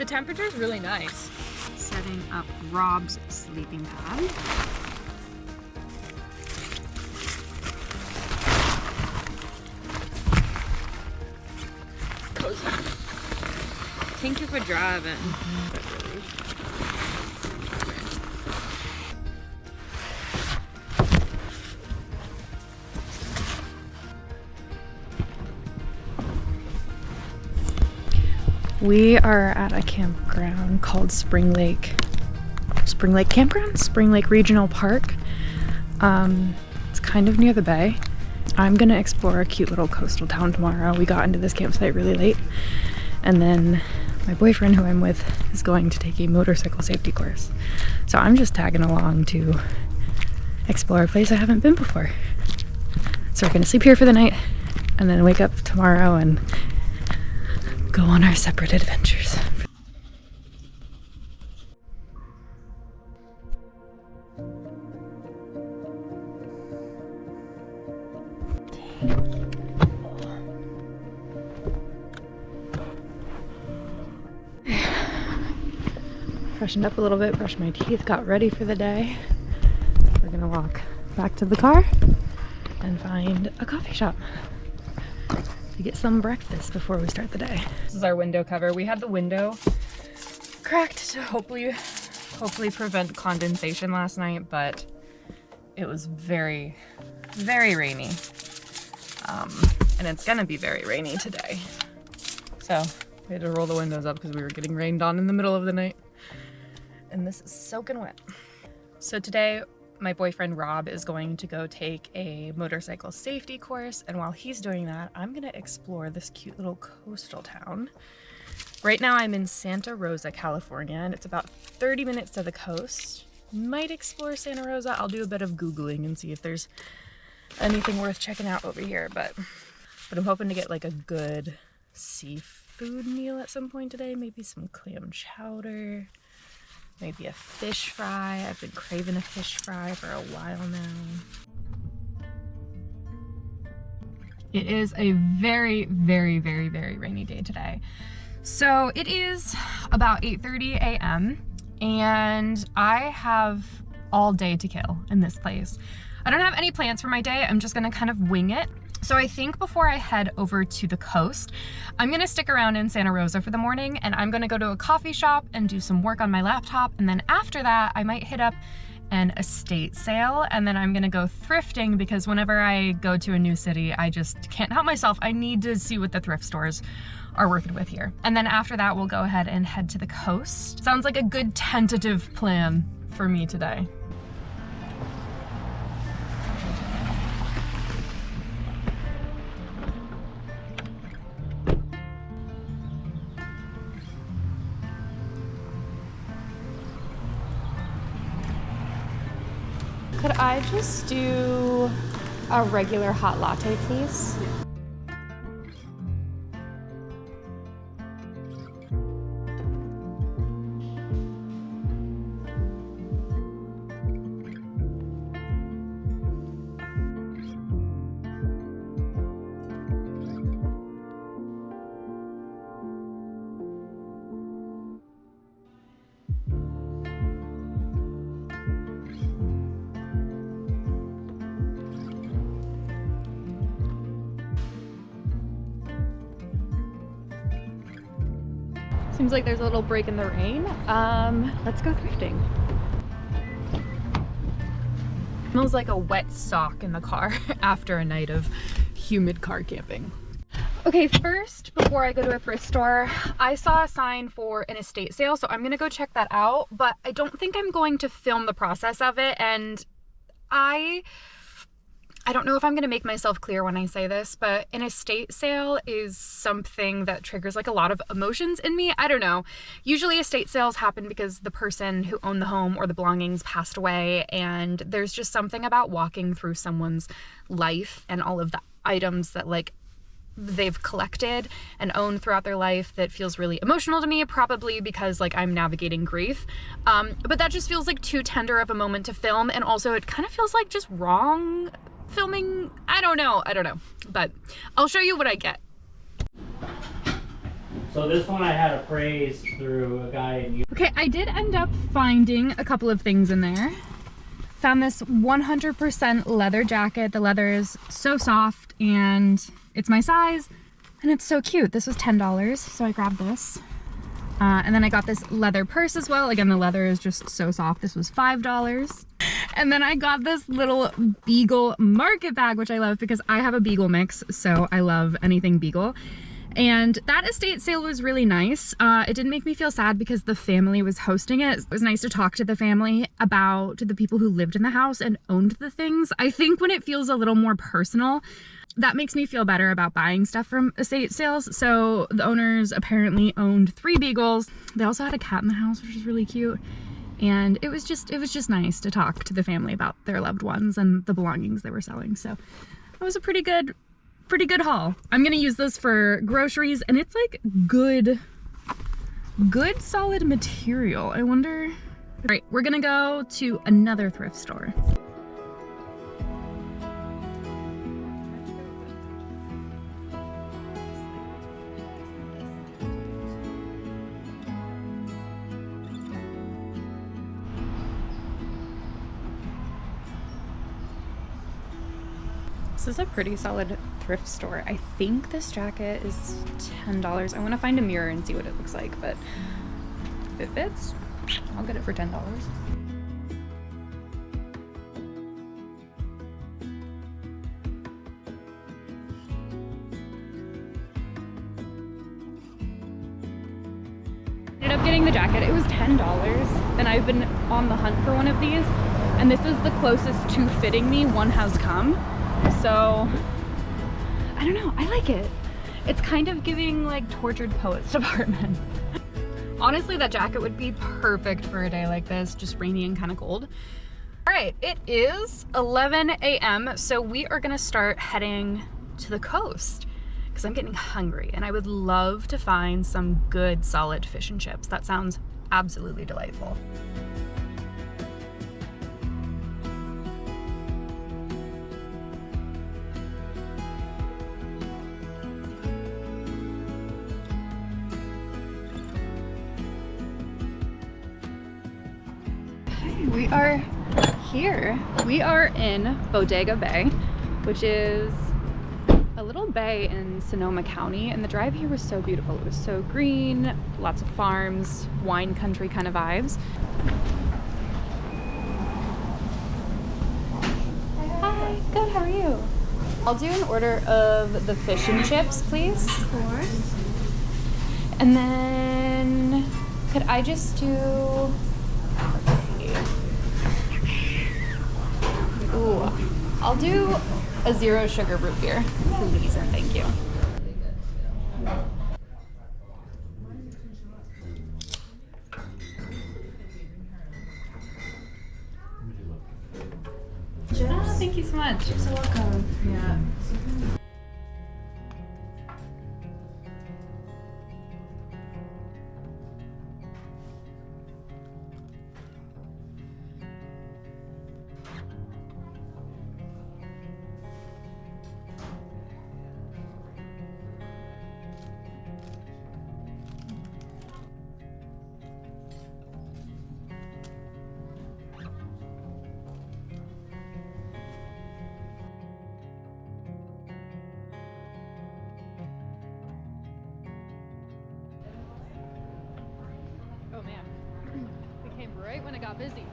The temperature is really nice. Setting up Rob's sleeping pad. Cozy. Thank you for driving. We are at a campground called Spring Lake Campground? Spring Lake Regional Park. It's kind of near the bay. I'm gonna explore a cute little coastal town tomorrow. We got into this campsite really late, and then my boyfriend, who I'm with, is going to take a motorcycle safety course. So I'm just tagging along to explore a place I haven't been before. So we're gonna sleep here for the night and then wake up tomorrow and go on our separate adventures. Freshened up a little bit, brushed my teeth, got ready for the day. We're gonna walk back to the car and find a coffee shop to get some breakfast before we start the day. This is our window cover. We had the window cracked to hopefully prevent condensation last night, but it was very, very rainy. And it's gonna be very rainy today. So we had to roll the windows up because we were getting rained on in the middle of the night. And this is soaking wet. So today, my boyfriend Rob is going to go take a motorcycle safety course, and while he's doing that, I'm gonna explore this cute little coastal town. Right now I'm in Santa Rosa, California, and it's about 30 minutes to the coast. Might explore Santa Rosa. I'll do a bit of Googling and see if there's anything worth checking out over here, but I'm hoping to get like a good seafood meal at some point today. Maybe some clam chowder. Maybe a fish fry. I've been craving a fish fry for a while now. It is a very, very, very, very rainy day today. So it is about 8:30 a.m. and I have all day to kill in this place. I don't have any plans for my day. I'm just gonna kind of wing it. So I think before I head over to the coast, I'm gonna stick around in Santa Rosa for the morning, and I'm gonna go to a coffee shop and do some work on my laptop. And then after that, I might hit up an estate sale, and then I'm gonna go thrifting, because whenever I go to a new city, I just can't help myself. I need to see what the thrift stores are working with here. And then after that, we'll go ahead and head to the coast. Sounds like a good tentative plan for me today. Could I just do a regular hot latte, please? Seems like there's a little break in the rain. Let's go thrifting. Smells like a wet sock in the car after a night of humid car camping. Okay, first, before I go to a thrift store, I saw a sign for an estate sale, so I'm gonna go check that out, but I don't think I'm going to film the process of it, and I don't know if I'm gonna make myself clear when I say this, but an estate sale is something that triggers like a lot of emotions in me. I don't know. Usually estate sales happen because the person who owned the home or the belongings passed away, and there's just something about walking through someone's life and all of the items that like they've collected and owned throughout their life that feels really emotional to me, probably because like I'm navigating grief. But that just feels like too tender of a moment to film, and also it kind of feels like just wrong filming. I don't know, but I'll show you what I get. So this one I had appraised through a guy in... Okay, I did end up finding a couple of things in there. Found this 100% leather jacket. The leather is so soft and it's my size and it's so cute. This was $10, so I grabbed this. And then I got this leather purse as well. Again, the leather is just so soft. This was $5. And then I got this little beagle market bag, which I love because I have a beagle mix, so I love anything beagle. And that estate sale was really nice. It didn't make me feel sad because the family was hosting it. It was nice to talk to the family about the people who lived in the house and owned the things. I think when it feels a little more personal, that makes me feel better about buying stuff from estate sales. So the owners apparently owned 3 beagles. They also had a cat in the house, which is really cute. And it was just nice to talk to the family about their loved ones and the belongings they were selling. So it was a pretty good haul. I'm gonna use this for groceries, and it's like good solid material. I wonder. All right, we're gonna go to another thrift store. This is a pretty solid thrift store. I think this jacket is $10. I want to find a mirror and see what it looks like, but if it fits, I'll get it for $10. Ended up getting the jacket. It was $10, and I've been on the hunt for one of these, and this is the closest to fitting me one has come. So, I don't know, I like it. It's kind of giving like Tortured Poets Department. Honestly, that jacket would be perfect for a day like this, just rainy and kind of cold. All right, it is 11 a.m. So we are gonna start heading to the coast because I'm getting hungry and I would love to find some good solid fish and chips. That sounds absolutely delightful. We are here. We are in Bodega Bay, which is a little bay in Sonoma County, and the drive here was so beautiful. It was so green, lots of farms, wine country kind of vibes. Hi, good, how are you? I'll do an order of the fish and chips, please. Of course. And then could I just do... Ooh, I'll do a 0 sugar root beer, please, and thank you. Oh, thank you so much. You're so welcome. Yeah. Oh man, we came right when it got busy.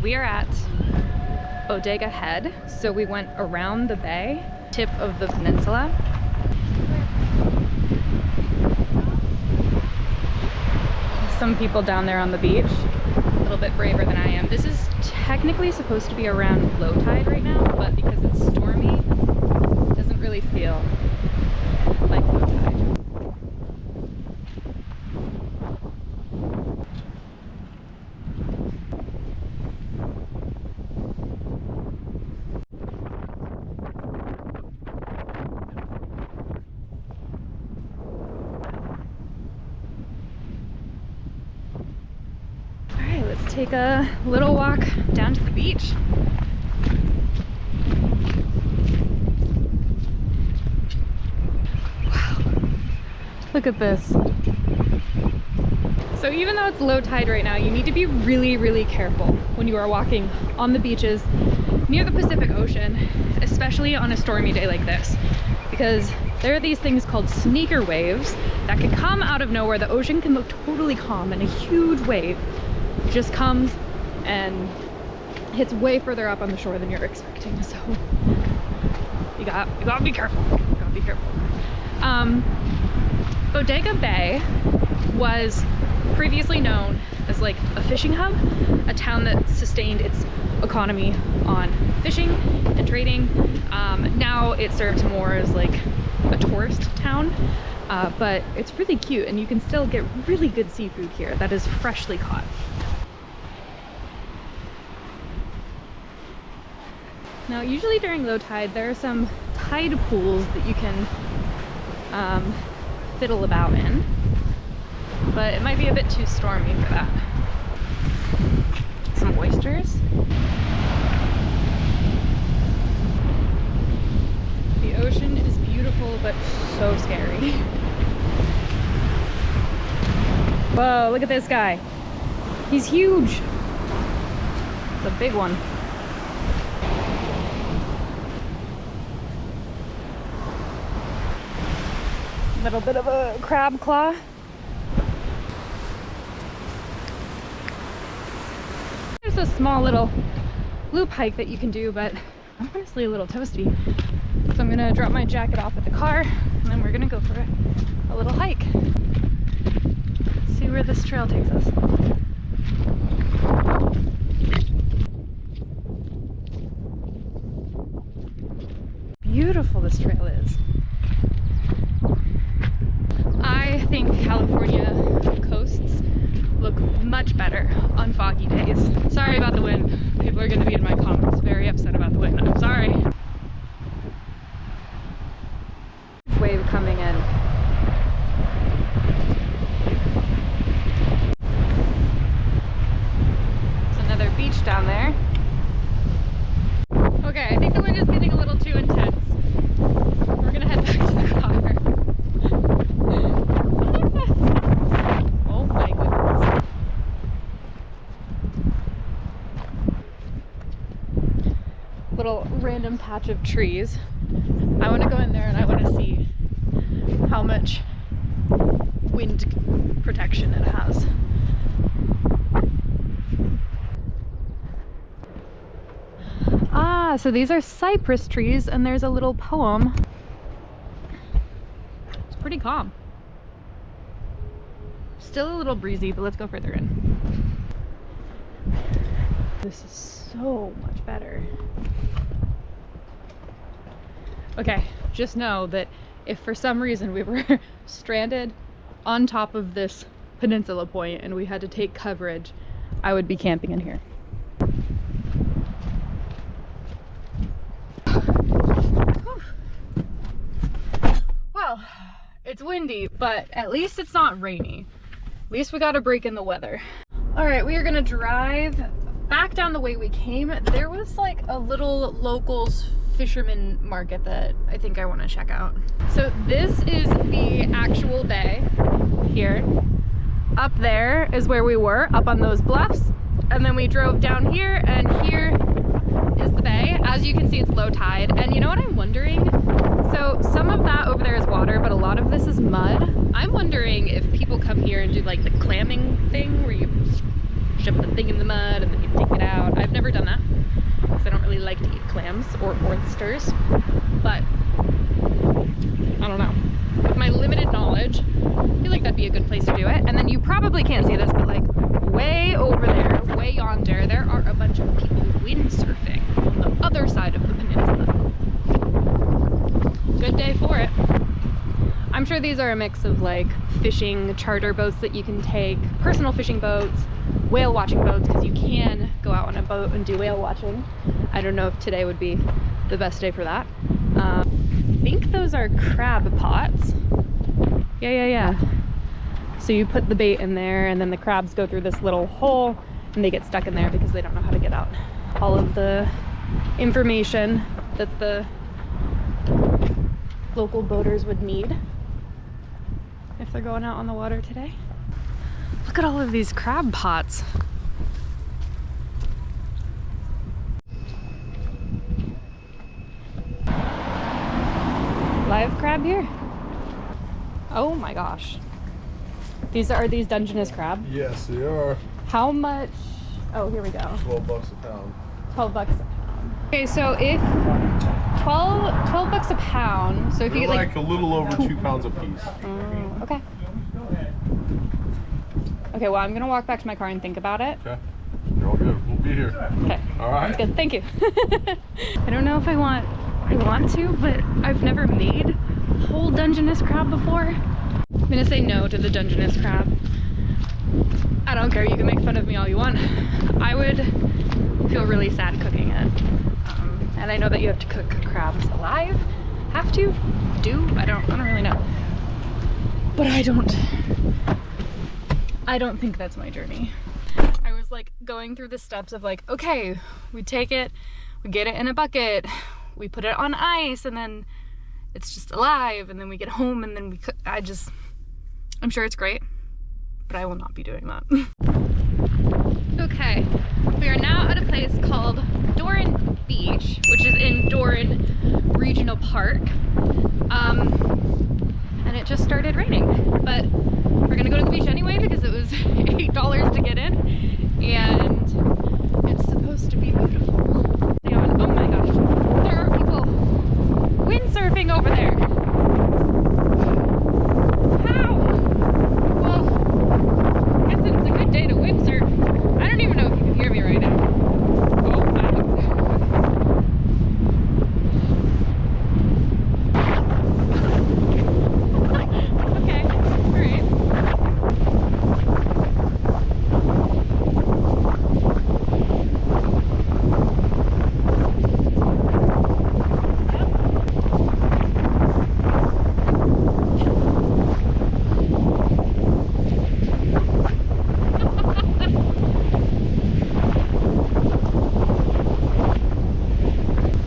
We are at Bodega Head, so we went around the bay, tip of the peninsula. Some people down there on the beach, a little bit braver than I am. This is technically supposed to be around low tide right now, but because it's stormy, it doesn't really feel like low tide. take a little walk down to the beach. Wow, look at this. So even though it's low tide right now, you need to be really, really careful when you are walking on the beaches near the Pacific Ocean, especially on a stormy day like this, because there are these things called sneaker waves that can come out of nowhere. The ocean can look totally calm and a huge wave just comes and hits way further up on the shore than you're expecting. So you gotta be careful. You gotta be careful. Bodega Bay was previously known as like a fishing hub, a town that sustained its economy on fishing and trading. Now it serves more as like a tourist town, but it's really cute and you can still get really good seafood here that is freshly caught. Now usually during low tide there are some tide pools that you can fiddle about in, but it might be a bit too stormy for that. Some oysters. The ocean is beautiful, but so scary. Whoa, look at this guy. He's huge. It's a big one. Little bit of a crab claw. There's a small little loop hike that you can do, but I'm honestly a little toasty. So I'm gonna drop my jacket off at the car and then we're gonna go for a little hike. See where this trail takes us. Beautiful this trail is. I think California coasts look much better on foggy days. Sorry about the wind. People are going to be in my comments very upset about the wind. I'm sorry. Wave coming in. There's another beach down there. Okay, I think the wind is getting a little too intense. We're going to head back to the car. Oh my goodness. Little random patch of trees. I want to go in there and I want to see how much wind protection it has. Ah, so these are cypress trees and there's a little poem. It's pretty calm. Still a little breezy, but let's go further in. This is so much better. Okay, just know that if for some reason we were stranded on top of this peninsula point and we had to take coverage, I would be camping in here. Well, it's windy, but at least it's not rainy. At least we got a break in the weather. All right, we are gonna drive back down the way we came. There was like a little locals fisherman market that I think I want to check out. So this is the actual bay here. Up there is where we were, up on those bluffs. And then we drove down here, and here is the bay. As you can see, it's low tide. And you know what I'm wondering? So some of that over there is water, but a lot of this is mud. I'm wondering if people come here and do like the clamming thing where you shove the thing in the mud and then you take it out. I've never done that because I don't really like to eat clams or oysters, but I don't know. With my limited knowledge, I feel like that'd be a good place to do it. And then you probably can't see this, but like way over there, way yonder, there are a bunch of people windsurfing on the other side of the peninsula. Good day for it. I'm sure these are a mix of like fishing charter boats that you can take, personal fishing boats, whale watching boats, because you can go out on a boat and do whale watching. I don't know if today would be the best day for that. I think those are crab pots. Yeah. So you put the bait in there and then the crabs go through this little hole and they get stuck in there because they don't know how to get out. All of the information that the local boaters would need if they're going out on the water today. Look at all of these crab pots. Live crab here? Oh my gosh. Are these Dungeness crab? Yes, they are. How much? Oh, here we go. 12 bucks a pound. 12 bucks a pound. Okay, so if 12 bucks a pound, so if They're you get like a little over 2 pounds a piece. Oh, okay. Okay, well, I'm gonna walk back to my car and think about it. Okay. You're all good. We'll be here. Okay. All right. That's good. Thank you. I don't know if I want to, but I've never made whole Dungeness crab before. I'm gonna say no to the Dungeness crab. I don't care. You can make fun of me all you want. I would feel really sad cooking it. And I know that you have to cook crabs alive. Have to? I don't really know. But I don't think that's my journey. I was like going through the steps of like, okay, we take it, we get it in a bucket, we put it on ice, and then it's just alive, and then we get home and then we cook. I'm sure it's great, but I will not be doing that. Okay, we are now at a place called Doran Beach, which is in Doran Regional Park. And it just started raining, but we're gonna go to the beach anyway because it was $8 to get in, and it's supposed to be beautiful. Oh my gosh, there are people windsurfing over there. How? Well, I guess it's a good day to windsurf. I don't even know if you can hear me right now. Oh my god. Okay, alright.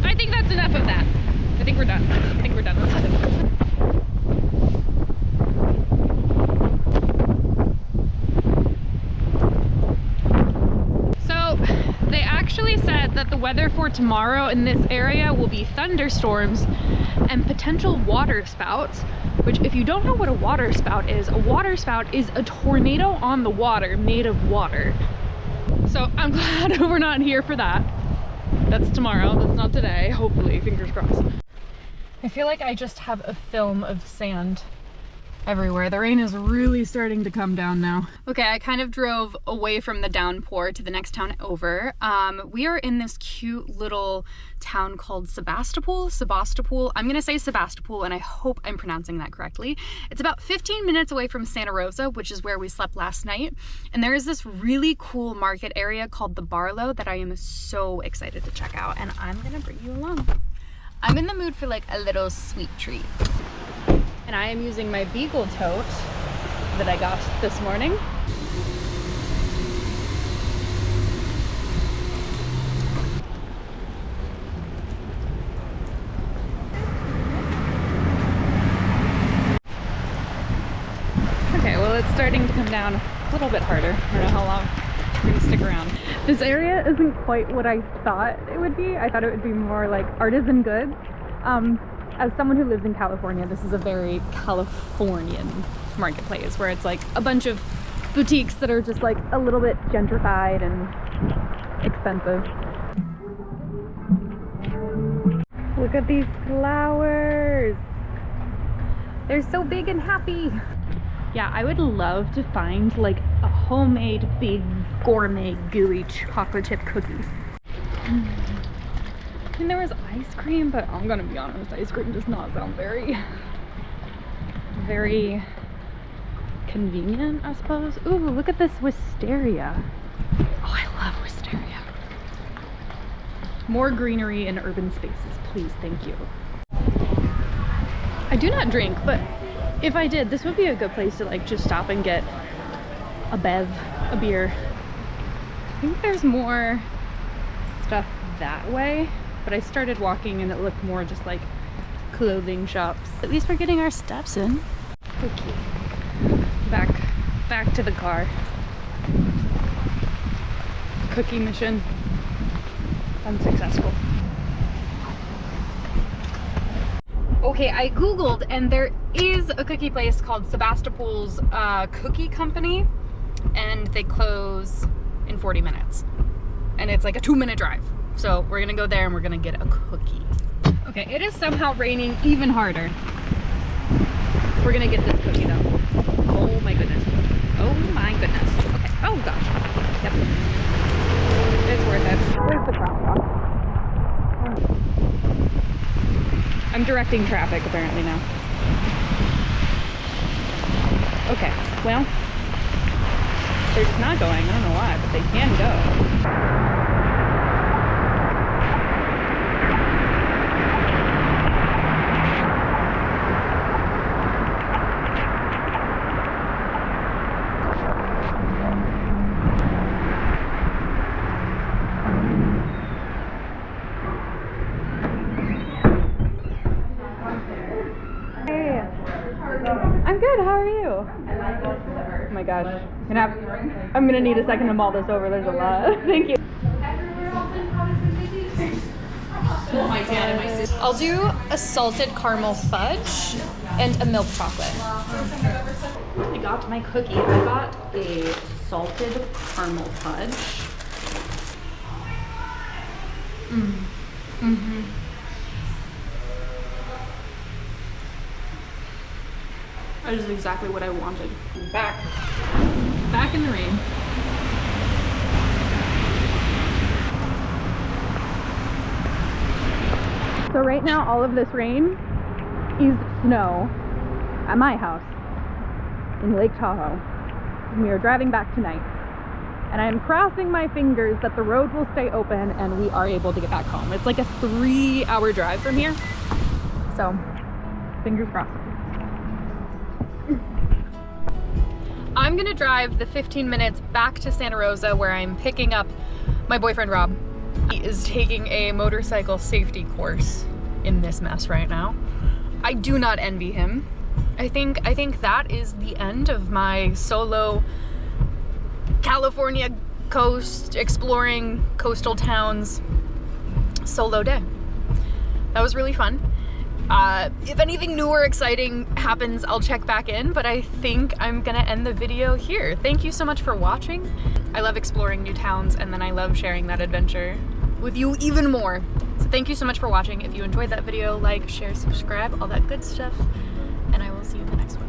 I think that's enough of that. I think we're done. I think we're done with that. So they actually said that the weather for tomorrow in this area will be thunderstorms and potential water spouts, which if you don't know what a water spout is a tornado on the water made of water. So I'm glad we're not here for that. That's tomorrow, that's not today, hopefully, fingers crossed. I feel like I just have a film of sand everywhere. The rain is really starting to come down now. Okay, I kind of drove away from the downpour to the next town over. We are in this cute little town called Sebastopol. I'm gonna say Sebastopol, and I hope I'm pronouncing that correctly. It's about 15 minutes away from Santa Rosa, which is where we slept last night. And there is this really cool market area called the Barlow that I am so excited to check out, and I'm gonna bring you along. I'm in the mood for like a little sweet treat. And I am using my Beagle tote that I got this morning. Okay, well it's starting to come down a little bit harder. I don't know how long we're gonna stick around. This area isn't quite what I thought it would be. I thought it would be more like artisan goods. As someone who lives in California, this is a very Californian marketplace where it's like a bunch of boutiques that are just like a little bit gentrified and expensive. Look at these flowers. They're so big and happy. Yeah, I would love to find like a homemade big gourmet gooey chocolate chip cookie. And there was ice cream, but I'm gonna be honest, ice cream does not sound very convenient, I suppose. Ooh, look at this wisteria. Oh, I love wisteria. More greenery in urban spaces, please, thank you. I do not drink, but if I did, this would be a good place to like just stop and get a beer. I think there's more stuff that way, but I started walking and it looked more just like clothing shops. At least we're getting our steps in. Okay. Back to the car. Cookie mission unsuccessful. Okay, I googled and there is a cookie place called Sebastopol's Cookie Company, and they close in 40 minutes. And it's like a 2-minute drive. So we're gonna go there and we're gonna get a cookie. Okay, it is somehow raining even harder. We're gonna get this cookie though. Oh my goodness. Oh my goodness. Okay, oh gosh. Yep. It's worth it. Where's the crosswalk? I'm directing traffic apparently now. Okay, well, they're just not going. I don't know why, but they can go. I'm good, how are you? Oh my gosh. I'm gonna need a second to mull this over, there's a lot. Thank you. I'll do a salted caramel fudge and a milk chocolate. I got my cookie. I got a salted caramel fudge. That is exactly what I wanted. Back in the rain. So right now, all of this rain is snow at my house in Lake Tahoe. And we are driving back tonight. And I'm crossing my fingers that the road will stay open and we are able to get back home. It's like a 3-hour drive from here. So, fingers crossed. I'm gonna drive the 15 minutes back to Santa Rosa where I'm picking up my boyfriend Rob. He is taking a motorcycle safety course in this mess right now. I do not envy him. I think that is the end of my solo California coast exploring coastal towns solo day. That was really fun. If anything new or exciting happens, I'll check back in, but I think I'm gonna end the video here. Thank you so much for watching. I love exploring new towns, and then I love sharing that adventure with you even more. So thank you so much for watching. If you enjoyed that video, like, share, subscribe, all that good stuff, and I will see you in the next one.